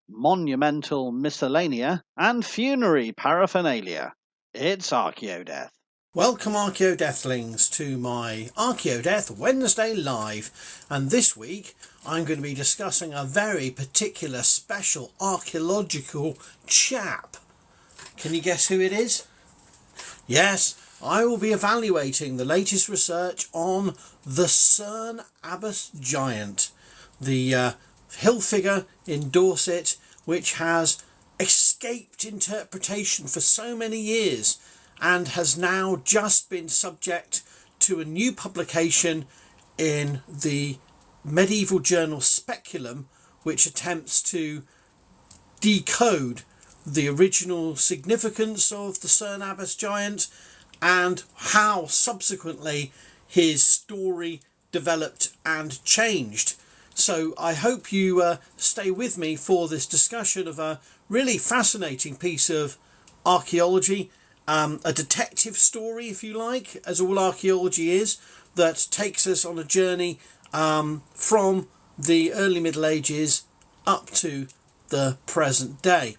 monumental miscellanea, and funerary paraphernalia. It's Archaeodeath. Welcome Archaeodeathlings to my Archaeodeath Wednesday Live, and this week I'm going to be discussing a very particular special archaeological chap. Can you guess who it is? Yes, I will be evaluating the latest research on the Cerne Abbas giant, the hill figure in Dorset which has escaped interpretation for so many years and has now just been subject to a new publication in the medieval journal Speculum, which attempts to decode the original significance of the Cerne Abbas giant and how subsequently his story developed and changed. So I hope you stay with me for this discussion of a really fascinating piece of archaeology, a detective story, if you like, as all archaeology is, that takes us on a journey from the early Middle Ages up to the present day.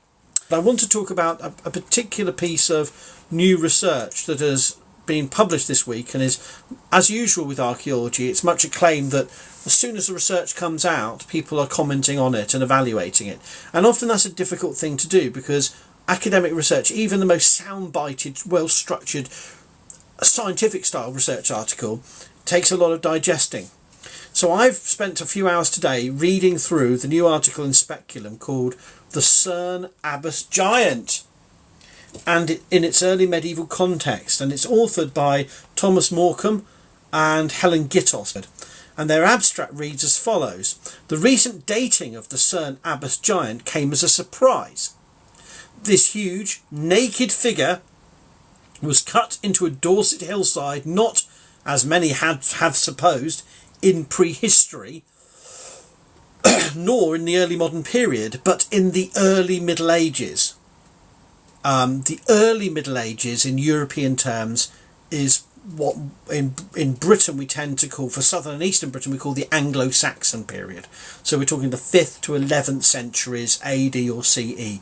I want to talk about a particular piece of new research that has been published this week and is, as usual with archaeology, it's much acclaimed that as soon as the research comes out, people are commenting on it and evaluating it. And often that's a difficult thing to do because academic research, even the most sound-bited, well-structured, scientific style research article, takes a lot of digesting. So I've spent a few hours today reading through the new article in Speculum called The Cerne Abbas Giant, and in its early medieval context, and it's authored by Thomas Morecambe and Helen Gittos, and their abstract reads as follows. The recent dating of the Cerne Abbas giant came as a surprise. This huge, naked figure was cut into a Dorset hillside, not, as many have supposed, in prehistory, nor in the early modern period, but in the early Middle Ages. The early Middle Ages, in European terms, is what in Britain we tend to call, for southern and eastern Britain, we call the Anglo-Saxon period. So we're talking the 5th to 11th centuries AD or CE.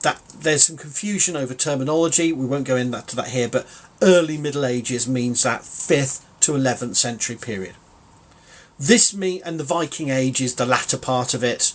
That there's some confusion over terminology. We won't go into that here, but early Middle Ages means that 5th to 11th century period. And the Viking Age is the latter part of it.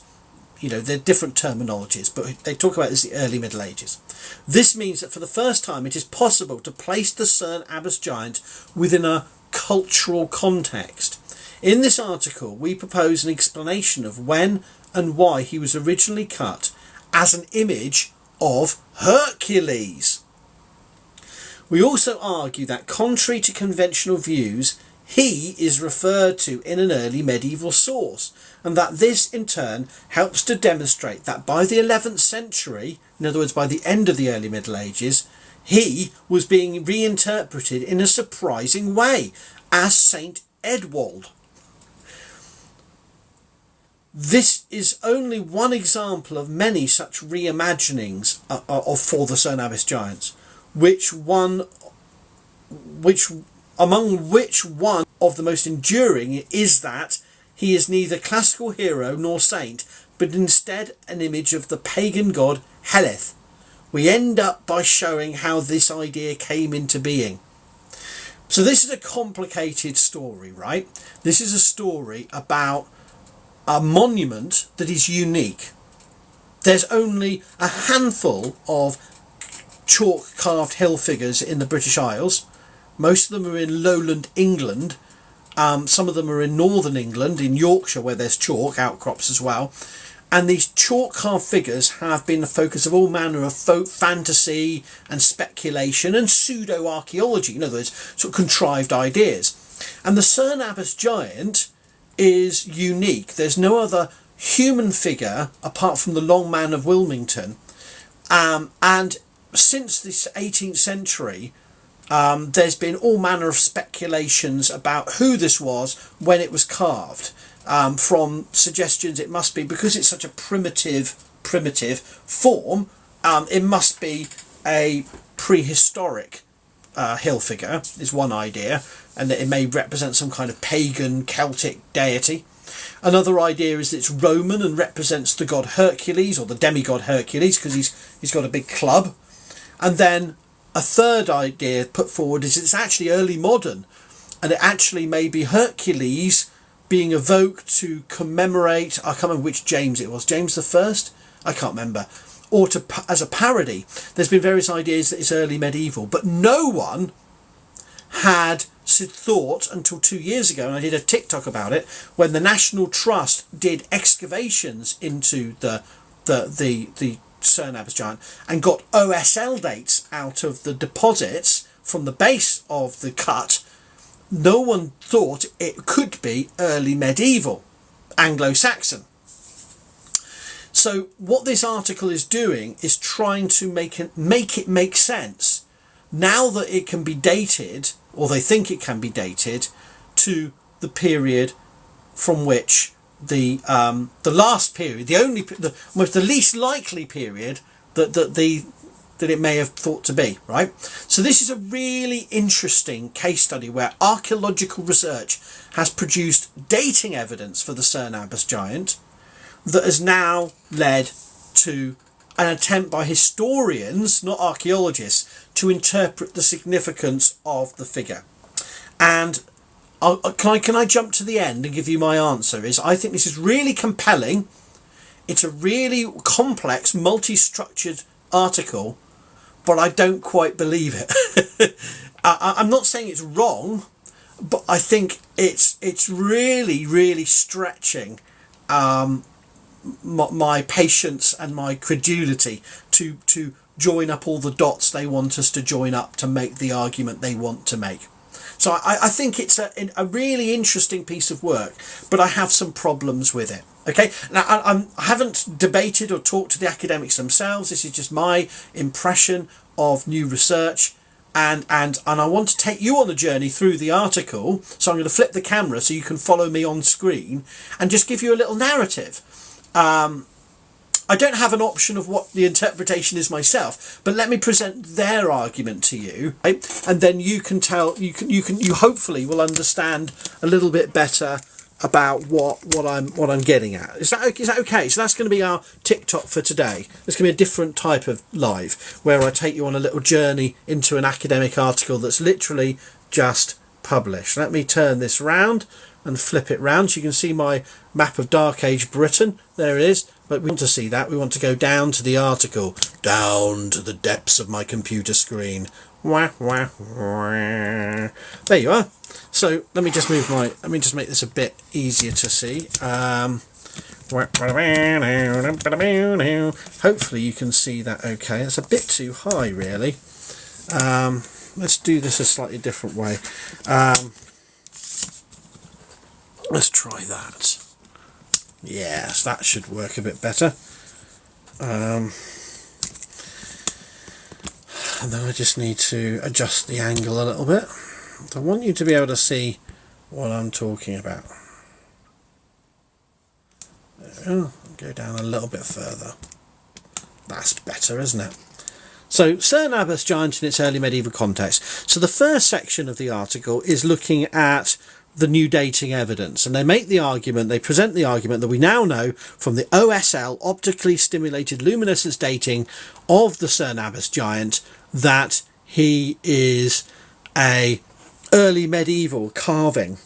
You know, they're different terminologies, but they talk about it as the early Middle Ages. This means that for the first time it is possible to place the Cerne Abbas giant within a cultural context. In this article, we propose an explanation of when and why he was originally cut as an image of Hercules. We also argue that, contrary to conventional views, he is referred to in an early medieval source, and that this in turn helps to demonstrate that by the 11th century, in other words by the end of the early Middle Ages, he was being reinterpreted in a surprising way as Saint Eadwold. This is only one example of many such reimaginings for the Cerne Abbas giants, among which one of the most enduring is that he is neither classical hero nor saint, but instead an image of the pagan god Heleth. We end up by showing how this idea came into being. So this is a complicated story, right? This is a story about a monument that is unique. There's only a handful of chalk carved hill figures in the British Isles. Most of them are in lowland England. Some of them are in northern England, in Yorkshire, where there's chalk outcrops as well. And these chalk carved figures have been the focus of all manner of folk fantasy and speculation and pseudo-archaeology, in other words, sort of contrived ideas. And the Cerne Abbas giant is unique. There's no other human figure apart from the Long Man of Wilmington. And since the 18th century, there's been all manner of speculations about who this was when it was carved, from suggestions it must be, because it's such a primitive form, it must be a prehistoric hill figure, is one idea, and that it may represent some kind of pagan Celtic deity. Another idea is that it's Roman and represents the god Hercules, or the demigod Hercules, because he's got a big club. And then a third idea put forward is it's actually early modern, and it actually may be Hercules being evoked to commemorate, I can't remember which James it was, James the First? I can't remember. Or as a parody. There's been various ideas that it's early medieval, but no one had thought until 2 years ago, and I did a TikTok about it, when the National Trust did excavations into the Cerne Abbas giant and got OSL dates out of the deposits from the base of the cut. No one thought it could be early medieval, Anglo-Saxon. So what this article is doing is trying to make it make sense, now that it can be dated, or they think it can be dated, to the period from which the last period, the least likely period that it may have thought to be, right? So this is a really interesting case study where archaeological research has produced dating evidence for the Cerne Abbas giant that has now led to an attempt by historians, not archaeologists, to interpret the significance of the figure. And can I jump to the end and give you my answer? I think this is really compelling. It's a really complex, multi-structured article, but I don't quite believe it. I'm not saying it's wrong, but I think it's really, really stretching my patience and my credulity to join up all the dots they want us to join up to make the argument they want to make. So I think it's a really interesting piece of work, but I have some problems with it. Okay, now I haven't debated or talked to the academics themselves. This is just my impression of new research, and I want to take you on the journey through the article. So I'm going to flip the camera so you can follow me on screen and just give you a little narrative. I don't have an option of what the interpretation is myself, but let me present their argument to you, right? And then you can you hopefully will understand a little bit better about what I'm getting at. Is that okay? So that's going to be our TikTok for today. It's going to be a different type of live where I take you on a little journey into an academic article that's literally just published. Let me turn this round and flip it round so you can see my map of Dark Age Britain. There it is. But we want to see that. We want to go down to the article, down to the depths of my computer screen. Wah, wah, wah. There you are. So let me just make this a bit easier to see. Hopefully you can see that okay. It's a bit too high really. Let's do this a slightly different way. Let's try that. Yes, that should work a bit better. And then I just need to adjust the angle a little bit. I want you to be able to see what I'm talking about. Go down a little bit further. That's better, isn't it? So, Cerne Abbas giant in its early medieval context. So the first section of the article is looking at the new dating evidence, and they present the argument that we now know from the OSL, optically stimulated luminescence dating of the Cerne Abbas giant, that he is a early medieval carving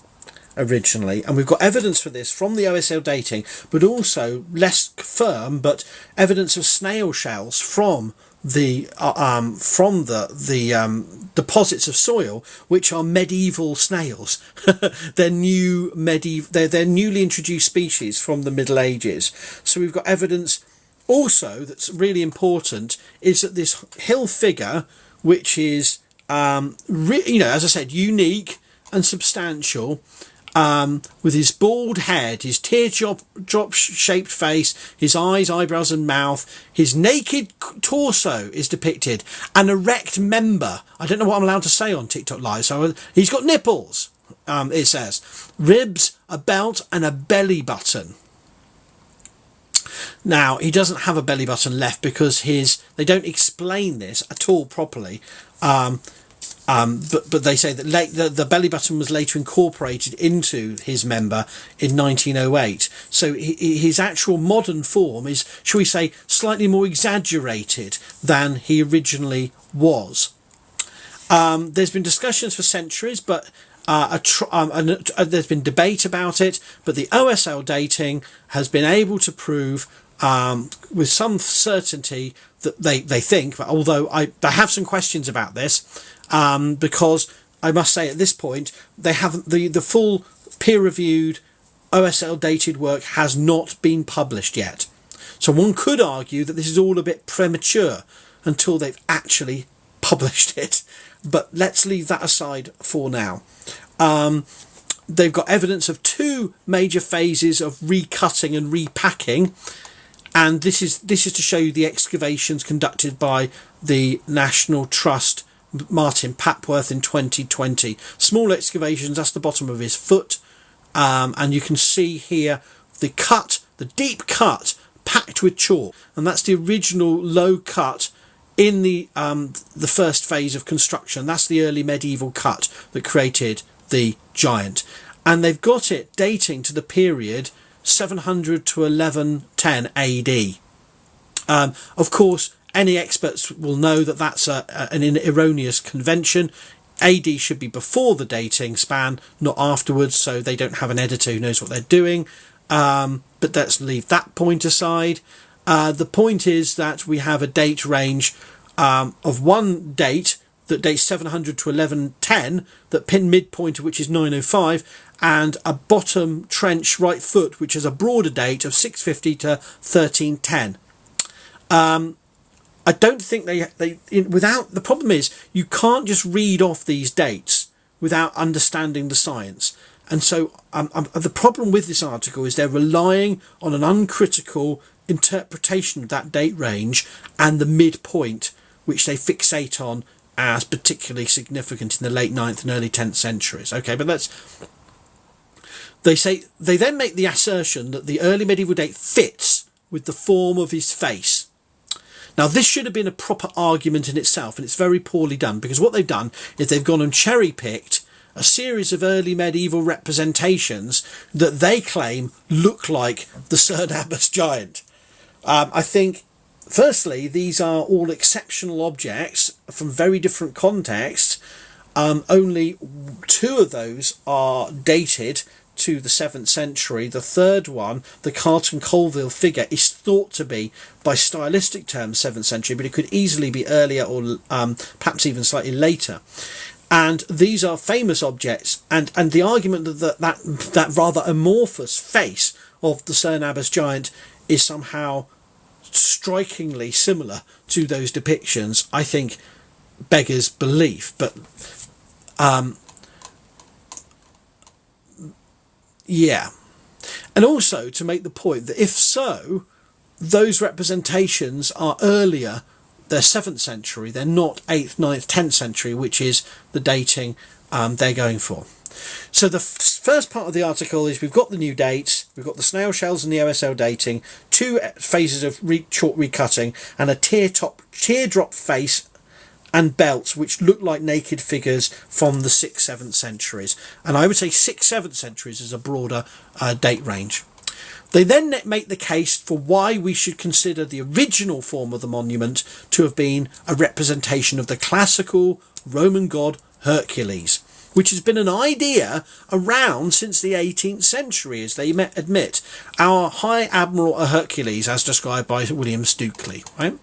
originally, and we've got evidence for this from the OSL dating, but also less firm, but evidence of snail shells from the deposits of soil, which are medieval snails. They're newly introduced species from the Middle Ages. So we've got evidence also that's really important, is that this hill figure, which is as I said, unique and substantial, with his bald head, his teardrop shaped face, his eyes, eyebrows and mouth, his naked torso is depicted, an erect member. I don't know what I'm allowed to say on TikTok Live, so he's got nipples, it says, ribs, a belt and a belly button. Now, he doesn't have a belly button left because they don't explain this at all properly. But they say that the belly button was later incorporated into his member in 1908. So his actual modern form is, shall we say, slightly more exaggerated than he originally was. There's been discussions for centuries, but there's been debate about it. But the OSL dating has been able to prove with some certainty that they think, but although I have some questions about this, because I must say at this point they haven't the full peer-reviewed OSL dated work has not been published yet. So one could argue that this is all a bit premature until they've actually published it. But let's leave that aside for now. They've got evidence of two major phases of recutting and repacking. And this is to show you the excavations conducted by the National Trust Martin Papworth in 2020. Small excavations, that's the bottom of his foot. And you can see here the deep cut packed with chalk. And that's the original low cut in the first phase of construction. That's the early medieval cut that created the giant. And they've got it dating to the period 700 to 1110 AD. Of course, any experts will know that that's an erroneous convention. AD should be before the dating span, not afterwards, so they don't have an editor who knows what they're doing. But let's leave that point aside. The point is that we have a date range of one date that dates 700 to 1110, that pin midpoint of which is 905, and a bottom trench right foot which has a broader date of 650 to 1310. I don't think without, the problem is you can't just read off these dates without understanding the science. And so the problem with this article is they're relying on an uncritical interpretation of that date range and the midpoint, which they fixate on as particularly significant in the late 9th and early 10th centuries. Okay, but they then make the assertion that the early medieval date fits with the form of his face. Now, this should have been a proper argument in itself, and it's very poorly done, because what they've done is they've gone and cherry-picked a series of early medieval representations that they claim look like the Cerne Abbas giant. I think, firstly, these are all exceptional objects from very different contexts. Only two of those are dated to the 7th century. The third one, the Carlton Colville figure, is thought to be, by stylistic terms, 7th century, but it could easily be earlier or perhaps even slightly later. And these are famous objects, and the argument that rather amorphous face of the Cerne Abbas giant is somehow strikingly similar to those depictions, I think beggars belief. But yeah. And also to make the point that if so, those representations are earlier. They're 7th century, they're not 8th, 9th, 10th century, which is the dating they're going for. So the first part of the article is we've got the new dates, we've got the snail shells and the OSL dating, two phases of chalk recutting, and a teardrop face and belts which look like naked figures from the 6th, 7th centuries. And I would say 6th, 7th centuries is a broader date range. They then make the case for why we should consider the original form of the monument to have been a representation of the classical Roman god Hercules, which has been an idea around since the 18th century, as they admit. Our High Admiral Hercules, as described by William Stukeley, right?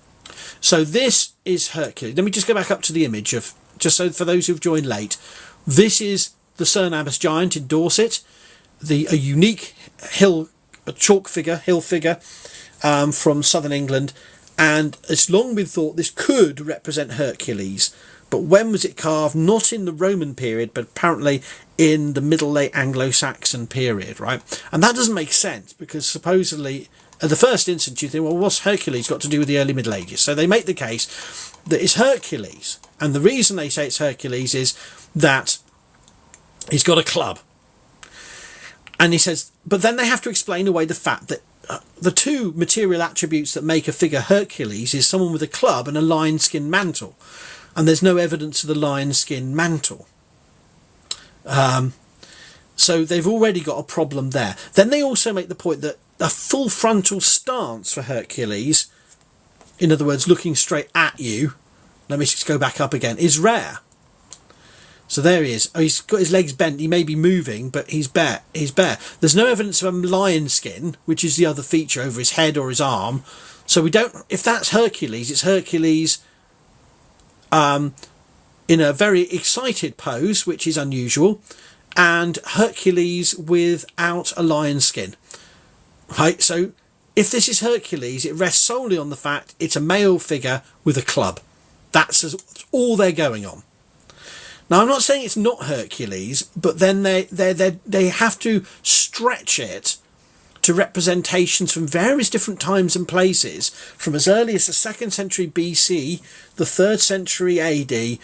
So this is Hercules. Let me just go back up to the image of, just so for those who've joined late, this is the Cerne Abbas giant in Dorset, a unique hill figure from southern England, and it's long been thought this could represent Hercules. But when was it carved? Not in the Roman period, but apparently in the middle late Anglo-Saxon period, right? And that doesn't make sense, because supposedly at the first instance you think, well, what's Hercules got to do with the early Middle Ages? So they make the case that it's Hercules, and the reason they say it's Hercules is that he's got a club. And he says, but then they have to explain away the fact that the two material attributes that make a figure Hercules is someone with a club and a lion-skin mantle. and there's no evidence of the lion skin mantle. So they've already got a problem there. Then they also make the point that a full frontal stance for Hercules, in other words, looking straight at you, let me just go back up again, is rare. So there he is. Oh, he's got his legs bent. He may be moving, but he's bare. He's bare. There's no evidence of a lion skin, which is the other feature over his head or his arm. So we don't. If that's Hercules, it's Hercules in a very excited pose, which is unusual, and Hercules without a lion skin. Right. So if this is Hercules, it rests solely on the fact it's a male figure with a club. That's all they're going on. Now, I'm not saying it's not Hercules, but then they have to stretch it to representations from various different times and places, from as early as the 2nd century BC, the 3rd century AD,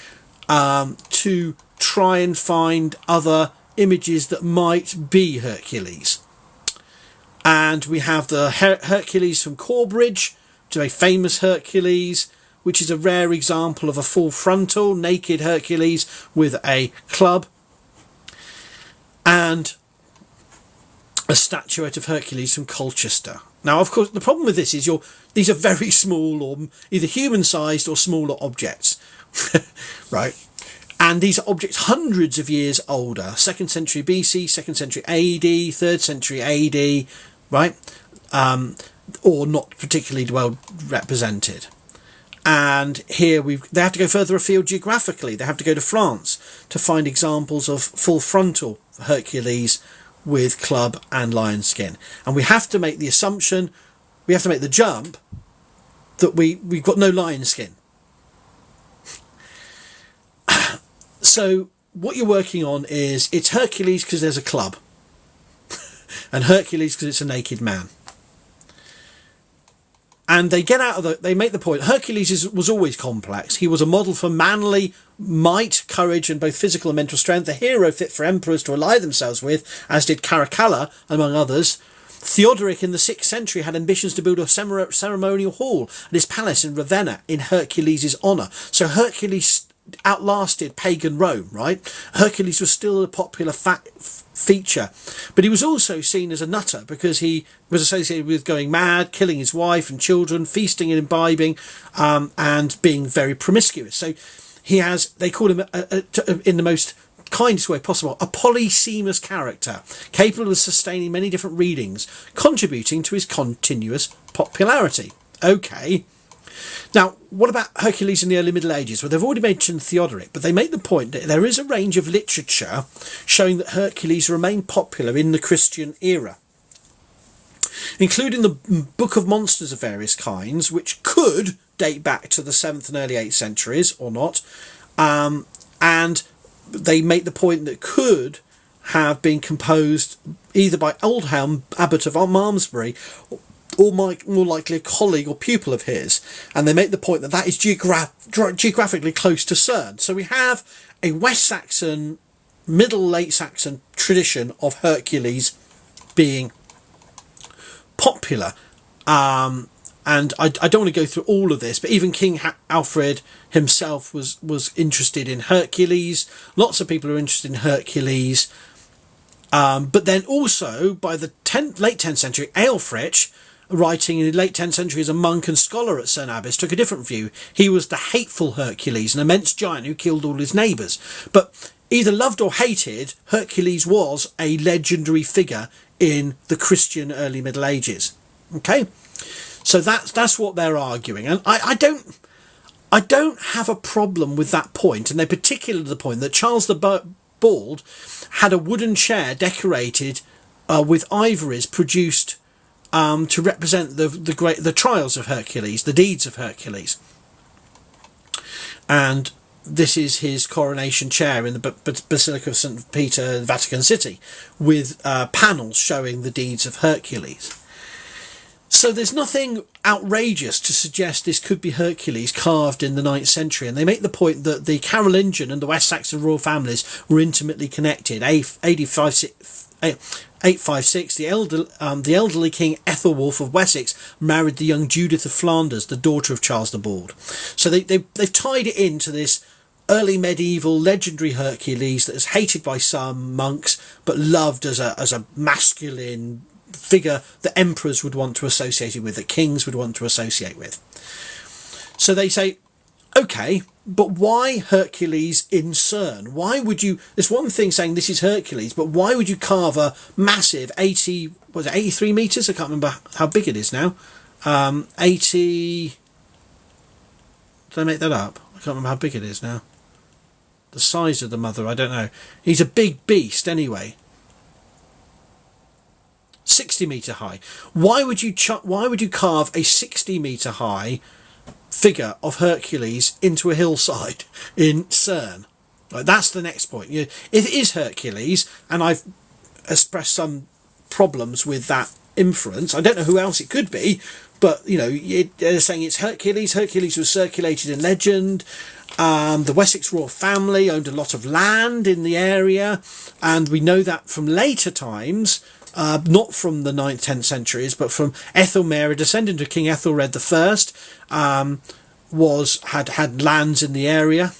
to try and find other images that might be Hercules. And we have the Hercules from Corbridge, to a famous Hercules, which is a rare example of a full frontal, naked Hercules with a club. And a statuette of Hercules from Colchester. Now, of course, the problem with this is these are very small, or either human-sized or smaller objects. Right? And these are objects hundreds of years older. 2nd century BC, 2nd century AD, 3rd century AD, right? Or not particularly well represented. And here they have to go further afield geographically. They have to go to France to find examples of full frontal Hercules with club and lion skin. And we have to make the assumption, we have to make the jump, that we've got no lion skin. So what you're working on is, it's Hercules because there's a club, and Hercules because it's a naked man. And they get out of they make the point, Hercules was always complex. He was a model for manly might, courage, and both physical and mental strength, a hero fit for emperors to ally themselves with, as did Caracalla, among others. Theodoric in the 6th century had ambitions to build a ceremonial hall at his palace in Ravenna in Hercules' honour. So Hercules outlasted pagan Rome, right? Hercules was still a popular feature, but he was also seen as a nutter because he was associated with going mad, killing his wife and children, feasting and imbibing, and being very promiscuous. So they call him, in the most kindest way possible, a polysemous character, capable of sustaining many different readings, contributing to his continuous popularity. Okay. Now, what about Hercules in the early Middle Ages? Well, they've already mentioned Theodoric, but they make the point that there is a range of literature showing that Hercules remained popular in the Christian era, including the Book of Monsters of various kinds, which could date back to the 7th and early 8th centuries or not, and they make the point that could have been composed either by Oldhelm, Abbot of Malmesbury, or more likely a colleague or pupil of his. And they make the point that that is geographically close to Cerne. So we have a West Saxon, Late Saxon tradition of Hercules being popular. And I don't want to go through all of this, but even King Alfred himself was interested in Hercules. Lots of people are interested in Hercules. But then also, by the late 10th century, Aelfric, writing in the late 10th century as a monk and scholar at Cerne Abbas, took a different view. He was the hateful Hercules, an immense giant who killed all his neighbours. But either loved or hated, Hercules was a legendary figure in the Christian early Middle Ages. Okay? So that's what they're arguing. And I don't have a problem with that point, and they're particularly the point that Charles the Bald had a wooden chair decorated with ivories produced to represent the trials of Hercules, the deeds of Hercules. And this is his coronation chair in the Basilica of St. Peter in Vatican City, with panels showing the deeds of Hercules. So there's nothing outrageous to suggest this could be Hercules carved in the 9th century. And they make the point that the Carolingian and the West Saxon royal families were intimately connected. AD 856, the elderly King Ethelwulf of Wessex married the young Judith of Flanders, the daughter of Charles the Bald. So they've tied it into this early medieval legendary Hercules that is hated by some monks but loved as a masculine figure that emperors would want to associate it with, that kings would want to associate with. So they say, okay, but why Hercules in Cerne? Why would you... There's one thing saying this is Hercules, but why would you carve a massive 83 metres? I can't remember how big it is now. 80... Did I make that up? I can't remember how big it is now. The size of the mother, I don't know. He's a big beast anyway. 60 metre high. Why would you carve a 60 metre high figure of Hercules into a hillside in Cerne? Right, that's the next point. If it is Hercules, and I've expressed some problems with that inference, I don't know who else it could be, but they're saying it's Hercules. Hercules was circulated in legend. The Wessex royal family owned a lot of land in the area, and we know that from later times, not from the 9th, 10th centuries, but from Ethelmer, a descendant of King Ethelred I, had lands in the area.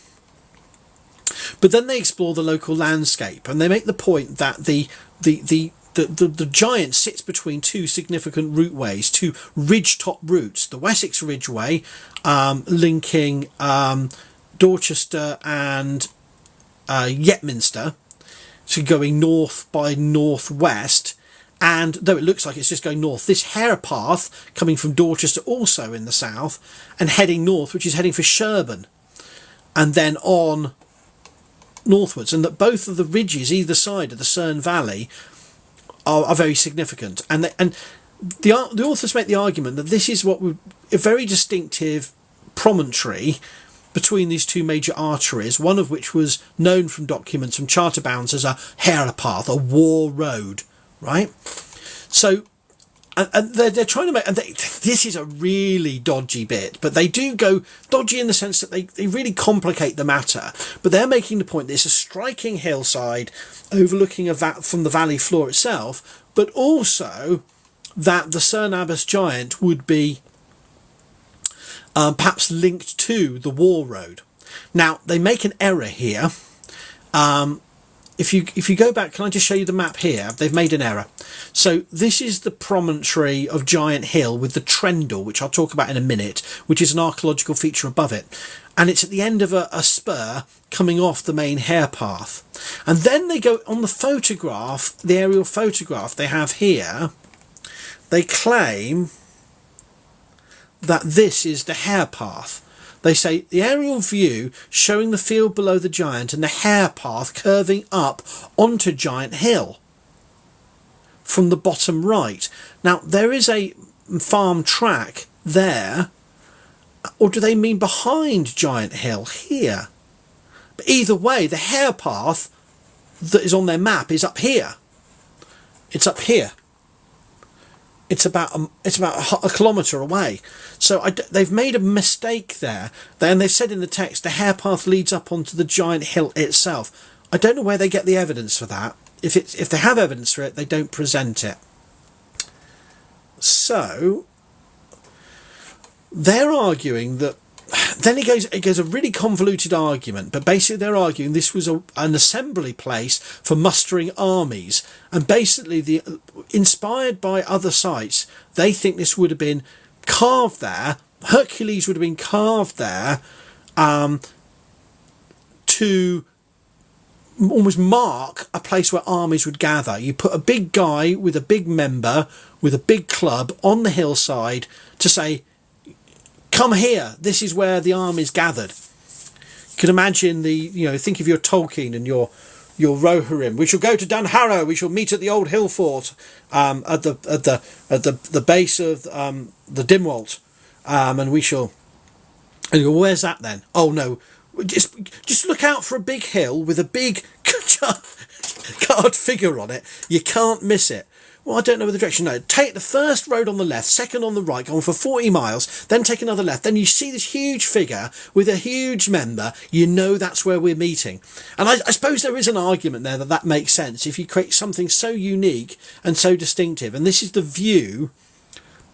But then they explore the local landscape, and they make the point that the giant sits between two significant routeways, two ridge-top routes. The Wessex Ridgeway, linking Dorchester and Yetminster, so going north by northwest, and though it looks like it's just going north, this hare path coming from Dorchester also in the south and heading north, which is heading for Sherborne and then on northwards, and that both of the ridges either side of the Cerne Valley are very significant, and the authors make the argument that this is a very distinctive promontory between these two major arteries, one of which was known from documents from charter bounds as a hare path, a war road, right? So, and they're trying to make, and this is a really dodgy bit, but they do go dodgy in the sense that they really complicate the matter, but they're making the point that it's a striking hillside overlooking from the valley floor itself, but also that the Cerne Abbas giant would be perhaps linked to the war road. Now, they make an error here. If you go back, can I just show you the map here? They've made an error. So this is the promontory of Giant Hill with the Trendle, which I'll talk about in a minute, which is an archaeological feature above it. And it's at the end of a spur coming off the main hare path. And then they go on the photograph, the aerial photograph they have here, they claim that this is the hare path. They say the aerial view showing the field below the giant and the hare path curving up onto Giant Hill from the bottom right. Now, there is a farm track there, or do they mean behind Giant Hill here? But either way, the hare path that is on their map is up here. It's up here. It's about a kilometre away. So they've made a mistake there. And they've said in the text the hare path leads up onto the Giant Hill itself. I don't know where they get the evidence for that. If they have evidence for it, they don't present it. So they're arguing that. Then it goes a really convoluted argument, but basically they're arguing this was an assembly place for mustering armies, and basically inspired by other sites, they think this would have been carved there. Hercules would have been carved there to almost mark a place where armies would gather. You put a big guy with a big member with a big club on the hillside to say, come here, this is where the armies gathered. You can imagine think of your Tolkien and your Rohirrim. We shall go to Dunharrow. We shall meet at the old hill fort at the base of the Dimwalt, and we shall. And you go, where's that then? Oh no, just look out for a big hill with a big carved figure on it. You can't miss it. well, I don't know the direction. No, take the first road on the left, second on the right, go on for 40 miles, then take another left. Then you see this huge figure with a huge member. You know that's where we're meeting. And I suppose there is an argument there that makes sense if you create something so unique and so distinctive. And this is the view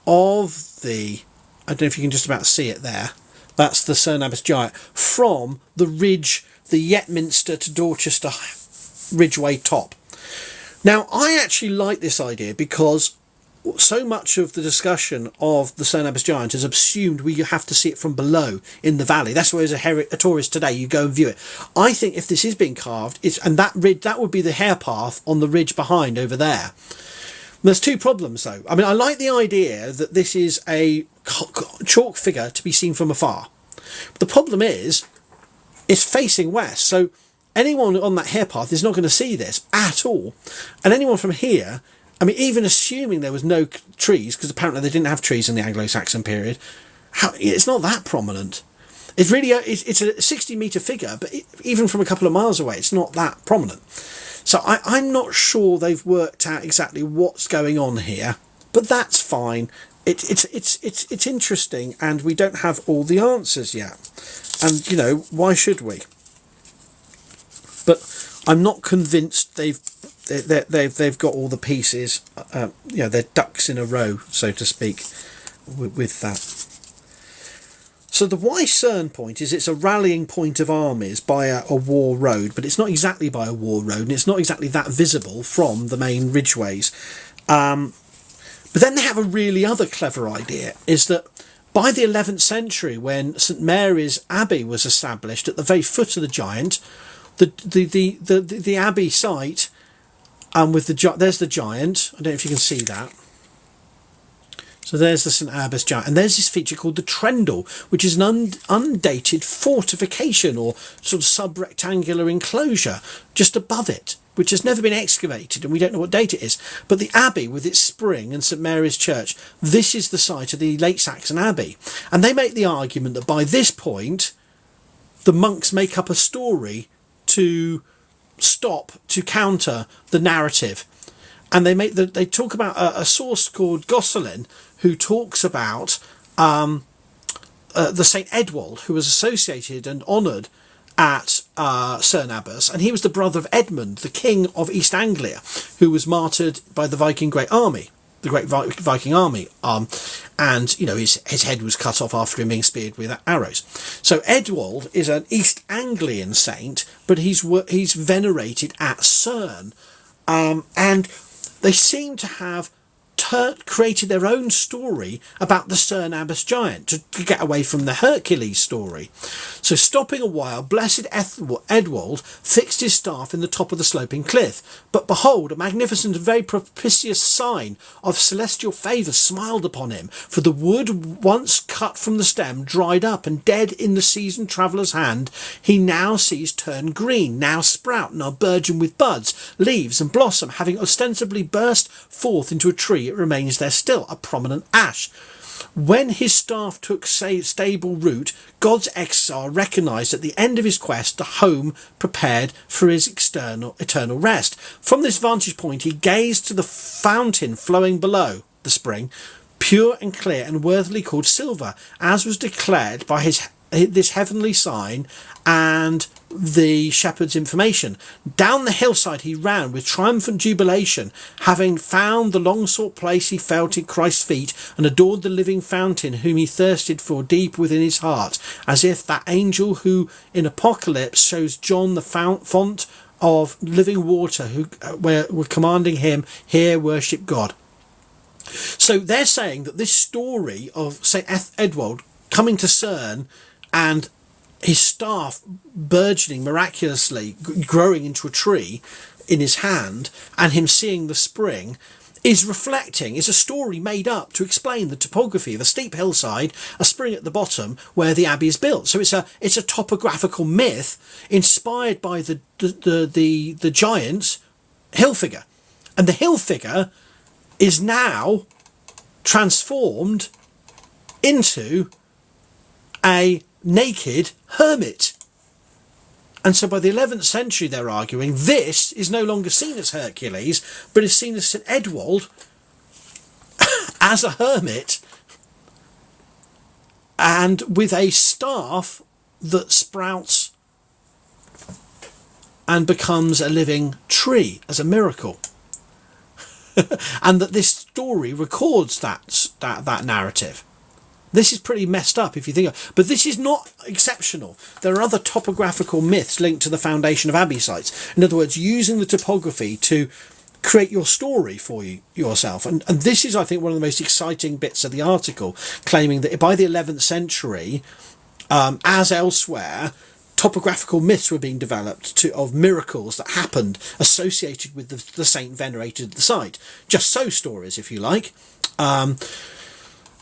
of the... I don't know if you can just about see it there. That's the Cerne Abbas giant from the ridge, the Yetminster to Dorchester Ridgeway top. Now, I actually like this idea because so much of the discussion of the Cerne Abbas giant is assumed we have to see it from below in the valley. That's where, as a tourist today, you go and view it. I think if this is being carved, that would be the hair path on the ridge behind over there. There's two problems, though. I mean, I like the idea that this is a chalk figure to be seen from afar. But the problem is, it's facing west, so anyone on that hair path is not going to see this at all. And anyone from here, I mean, even assuming there was no trees, because apparently they didn't have trees in the Anglo-Saxon period, it's not that prominent. It's really it's a 60-metre figure, but even from a couple of miles away, it's not that prominent. So I'm not sure they've worked out exactly what's going on here, but that's fine. It's interesting, and we don't have all the answers yet. And, you know, why should we? But I'm not convinced they've got all the pieces. You know, they're ducks in a row, so to speak, with that. So the why Cerne point is it's a rallying point of armies by a war road, but it's not exactly by a war road, and it's not exactly that visible from the main ridgeways. But then they have a really other clever idea, is that by the 11th century, when St Mary's Abbey was established at the very foot of the giant, the Abbey site, with there's the giant. I don't know if you can see that. So there's the St Abbas giant, and there's this feature called the Trendle, which is an undated fortification or sort of sub-rectangular enclosure just above it, which has never been excavated, and we don't know what date it is. But the Abbey, with its spring and St Mary's Church, this is the site of the late Saxon Abbey. And they make the argument that by this point, the monks make up a story to counter the narrative. And they talk about a source called Gosselin, who talks about the Saint Eadwold, who was associated and honoured at Cerne Abbas, and he was the brother of Edmund, the king of East Anglia, who was martyred by the Viking Great Army, the Great Viking Army, and you know his head was cut off after him being speared with arrows. So Eadwold is an East Anglian saint, but he's venerated at Cerne, and they seem to have created their own story about the Cerne Abbas giant to get away from the Hercules story. So stopping a while, blessed Eadwold fixed his staff in the top of the sloping cliff. But behold, a magnificent and very propitious sign of celestial favour smiled upon him. For the wood once cut from the stem dried up and dead in the seasoned traveller's hand, he now sees turn green, now sprout, now burgeon with buds, leaves and blossom, having ostensibly burst forth into a tree, it remains there still, a prominent ash. When his staff took stable root, God's exile recognised at the end of his quest a home prepared for his eternal rest. From this vantage point he gazed to the fountain flowing below the spring, pure and clear and worthily called silver, as was declared by this heavenly sign and the shepherd's information. Down the hillside he ran with triumphant jubilation, having found the long-sought place he felt at Christ's feet, and adored the living fountain whom he thirsted for deep within his heart, as if that angel who in Apocalypse shows John the font of living water, who were commanding him, here worship God. So they're saying that this story of St Eadwold coming to Cerne and his staff burgeoning miraculously, growing into a tree in his hand, and him seeing the spring, is a story made up to explain the topography of a steep hillside, a spring at the bottom where the abbey is built. So it's a topographical myth inspired by the giant's hill figure, and the hill figure is now transformed into a naked hermit. And so by the 11th century, they're arguing this is no longer seen as Hercules, but is seen as St. Eadwold as a hermit and with a staff that sprouts and becomes a living tree as a miracle. And that this story records that narrative. This is pretty messed up if you think of it. But this is not exceptional. There are other topographical myths linked to the foundation of abbey sites. In other words, using the topography to create your story for yourself. And this is, I think, one of the most exciting bits of the article, claiming that by the 11th century, as elsewhere, topographical myths were being developed of miracles that happened associated with the saint venerated at the site. Just so stories, if you like.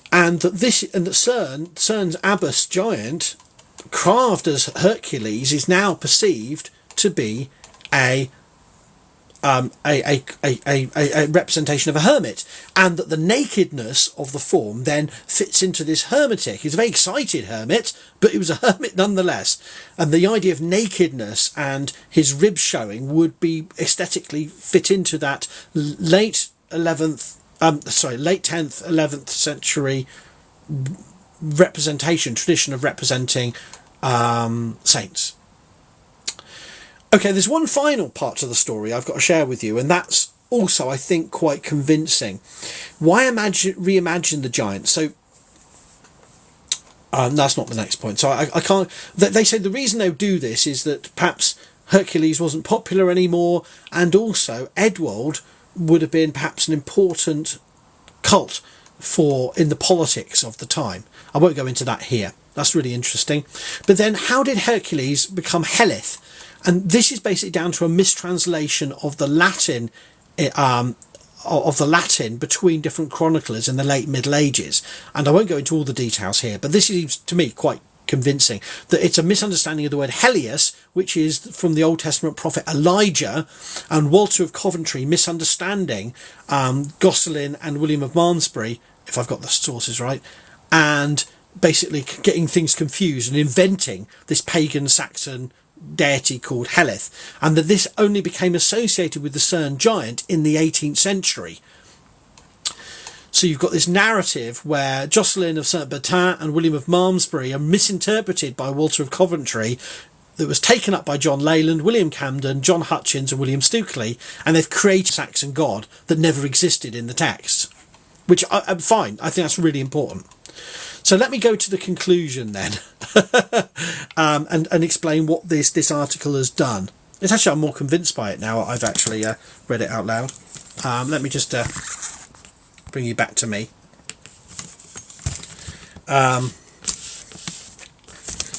And that Cerne's Abbas giant, carved as Hercules, is now perceived to be a representation of a hermit, and that the nakedness of the form then fits into this hermitic. He's a very excited hermit, but he was a hermit nonetheless. And the idea of nakedness and his ribs showing would be aesthetically fit into that late 10th, 11th century tradition of representing saints. Okay, there's one final part to the story I've got to share with you, and that's also, I think, quite convincing. Why reimagine the giant? So that's not the next point. So I can't. They say the reason they do this is that perhaps Hercules wasn't popular anymore, and also Eadwold would have been perhaps an important cult in the politics of the time. I won't go into that here. That's really interesting. But then, how did Hercules become Helith? And this is basically down to a mistranslation of the Latin, between different chroniclers in the late Middle Ages. And I won't go into all the details here, but this seems to me quite convincing that it's a misunderstanding of the word Helios, which is from the Old Testament prophet Elijah, and Walter of Coventry misunderstanding Gosselin and William of Malmesbury, if I've got the sources right, and basically getting things confused and inventing this pagan Saxon deity called Helith, and that this only became associated with the Cerne giant in the 18th century. So you've got this narrative where Jocelyn of Saint-Bertin and William of Malmesbury are misinterpreted by Walter of Coventry, that was taken up by John Leyland, William Camden, John Hutchins and William Stukely, and they've created a Saxon god that never existed in the text. Which I'm fine, I think that's really important. So let me go to the conclusion then, and explain what this article has done. It's actually, I'm more convinced by it now. I've actually read it out loud. Let me just bring you back to me.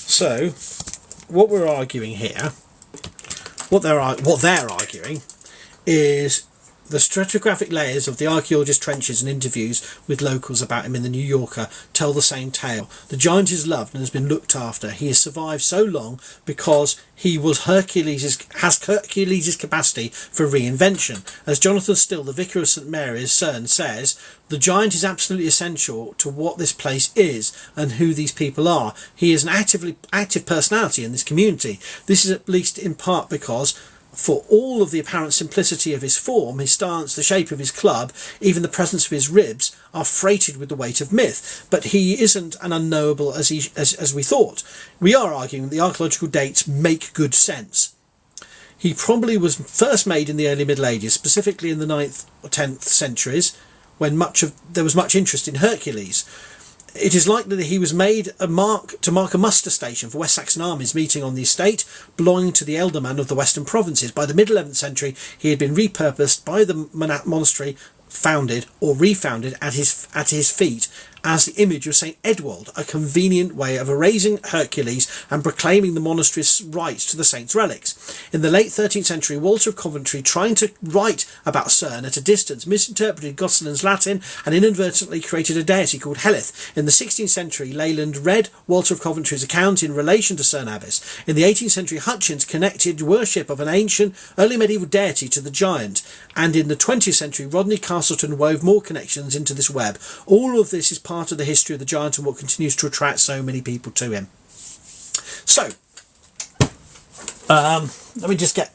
So what we're arguing here, what they're arguing is the stratigraphic layers of the archaeologist's trenches and interviews with locals about him in the New Yorker tell the same tale. The giant is loved and has been looked after. He has survived so long because he has Hercules' capacity for reinvention. As Jonathan Still, the vicar of St Mary's, Cerne, says, the giant is absolutely essential to what this place is and who these people are. He is an active personality in this community. This is at least in part because, for all of the apparent simplicity of his form, his stance, the shape of his club, even the presence of his ribs, are freighted with the weight of myth. But he isn't an unknowable as we thought. We are arguing that the archaeological dates make good sense. He probably was first made in the early Middle Ages, specifically in the 9th or 10th centuries, when there was much interest in Hercules. It is likely that he was made to mark a muster station for West Saxon armies meeting on the estate belonging to the ealdorman of the Western provinces. By the mid-11th century, he had been repurposed by the monastery, founded or refounded at his feet as the image of St Eadwold, a convenient way of erasing Hercules and proclaiming the monastery's rights to the saint's relics. In the late 13th century, Walter of Coventry, trying to write about Cerne at a distance, misinterpreted Gosselin's Latin and inadvertently created a deity called Helith. In the 16th century, Leyland read Walter of Coventry's account in relation to Cerne Abbas. In the 18th century, Hutchins connected worship of an ancient early medieval deity to the giant, and in the 20th century, Rodney Castleton wove more connections into this web. All of this is part of the history of the giant and what continues to attract so many people to him. So, Let me just get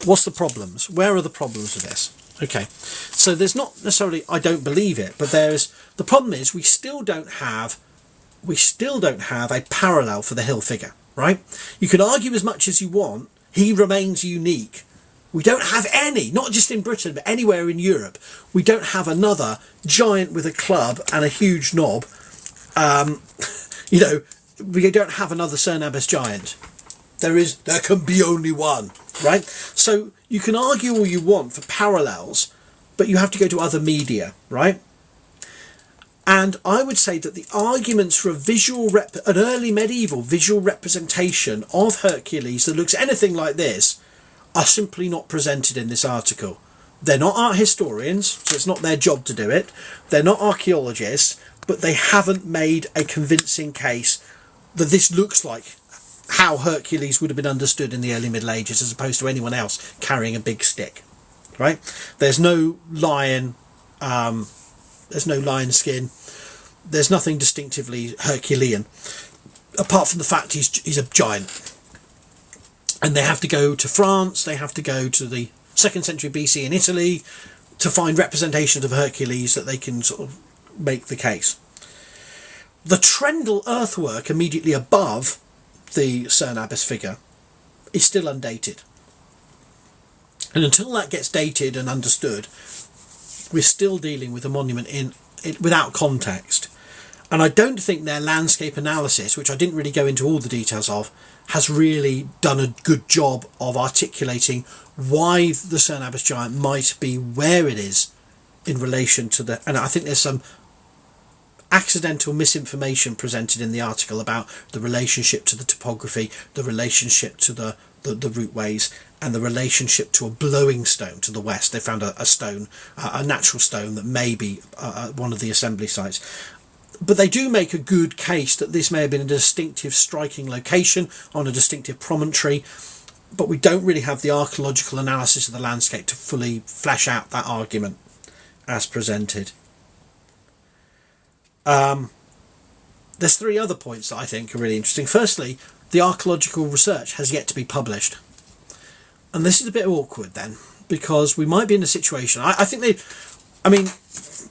what's the problems? Where are the problems with this? Okay, so there's not necessarily I don't believe it, but the problem is we still don't have a parallel for the Hill figure, right? You can argue as much as you want, he remains unique. We don't have any, not just in Britain, but anywhere in Europe. We don't have another giant with a club and a huge knob. We don't have another Cerne Abbas giant. There can be only one, right? So you can argue all you want for parallels, but you have to go to other media, right? And I would say that the arguments for an early medieval visual representation of Hercules that looks anything like this are simply not presented in this article. They're not art historians, so it's not their job to do it. They're not archaeologists, but they haven't made a convincing case that this looks like how Hercules would have been understood in the early Middle Ages as opposed to anyone else carrying a big stick, right? There's no lion, skin. There's nothing distinctively Herculean, apart from the fact he's a giant. And they have to go to France, they have to go to the 2nd century BC in Italy to find representations of Hercules that they can sort of make the case. The Trendle earthwork immediately above the Cerne Abbas figure is still undated. And until that gets dated and understood, we're still dealing with a monument without context. And I don't think their landscape analysis, which I didn't really go into all the details of, has really done a good job of articulating why the Cerne Abbas giant might be where it is in relation to and I think there's some accidental misinformation presented in the article about the relationship to the topography, the relationship to the routeways, and the relationship to a blowing stone to the west. They found a stone, a natural stone that may be one of the assembly sites. But they do make a good case that this may have been a distinctive striking location on a distinctive promontory, but we don't really have the archaeological analysis of the landscape to fully flesh out that argument as presented. There's 3 other points that I think are really interesting. Firstly, the archaeological research has yet to be published. And this is a bit awkward then, because we might be in a situation... I think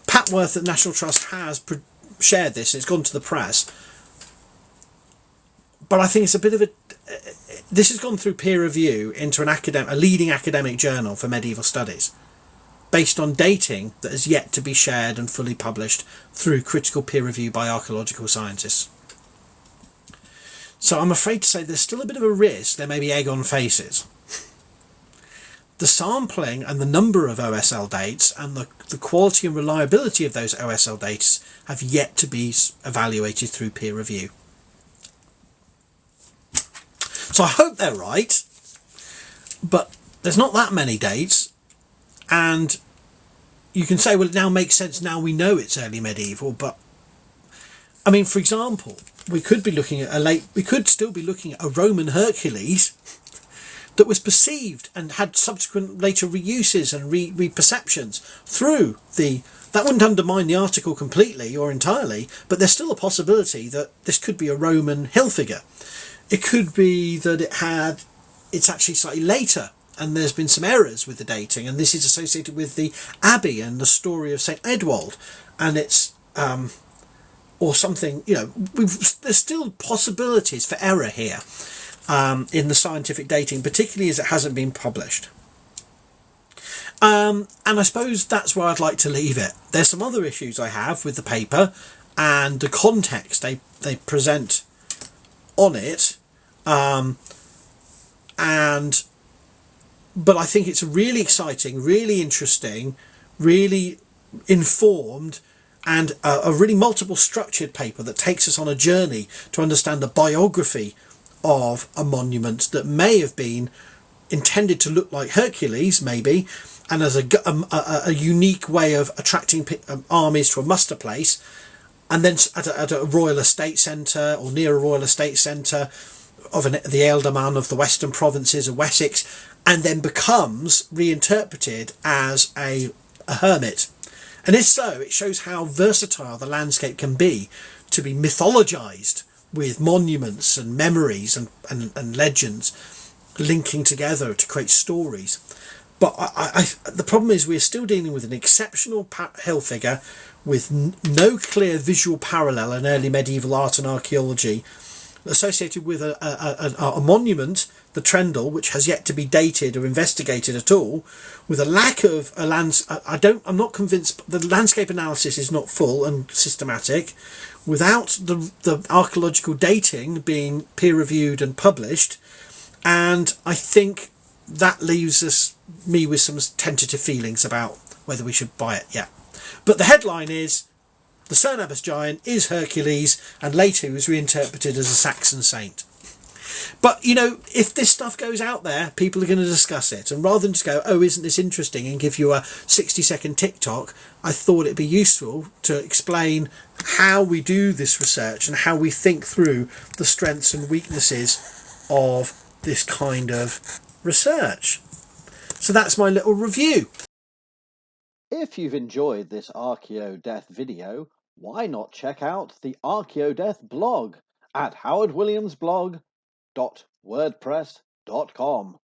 Patworth at National Trust has shared this, and it's gone to the press. But I think it's a bit of a... This has gone through peer review into a leading academic journal for medieval studies, based on dating that has yet to be shared and fully published through critical peer review by archaeological scientists. So I'm afraid to say there's still a bit of a risk there may be egg on faces. The sampling and the number of OSL dates and the quality and reliability of those OSL dates have yet to be evaluated through peer review. So I hope they're right, but there's not that many dates, and you can say, well, it now makes sense, now we know it's early medieval, but I mean, for example, we could still be looking at a Roman Hercules that was perceived and had subsequent later reuses and reperceptions through that wouldn't undermine the article completely or entirely, but there's still a possibility that this could be a Roman hill figure. It could be that it's actually slightly later, and there's been some errors with the dating, and this is associated with the Abbey and the story of St. Eadwold, and it's or something, there's still possibilities for error here in the scientific dating, particularly as it hasn't been published. And I suppose that's where I'd like to leave it. There's some other issues I have with the paper and the context they present on it, but I think it's really exciting, really interesting, really informed, and a really multiple structured paper that takes us on a journey to understand the biography of a monument that may have been intended to look like Hercules, maybe, and as a unique way of attracting armies to a muster place, and then at a royal estate centre or near a royal estate centre of the ealdorman of the western provinces of Wessex, and then becomes reinterpreted as a hermit. And if so, it shows how versatile the landscape can be to be mythologised with monuments and memories and legends linking together to create stories. But the problem is we're still dealing with an exceptional hill figure with no clear visual parallel in early medieval art and archaeology, associated with a monument, the Trendle, which has yet to be dated or investigated at all, with a lack of I'm not convinced the landscape analysis is not full and systematic, without the archaeological dating being peer reviewed and published, and I think that leaves me with some tentative feelings about whether we should buy it yet. But the headline is, the Cerne Abbas giant is Hercules, and later he was reinterpreted as a Saxon saint. But, you know, if this stuff goes out there, people are going to discuss it. And rather than just go, oh, isn't this interesting, and give you a 60-second TikTok, I thought it'd be useful to explain how we do this research and how we think through the strengths and weaknesses of this kind of research. So that's my little review. If you've enjoyed this Archaeodeath video, why not check out the Archaeodeath blog at howardwilliamsblog.wordpress.com.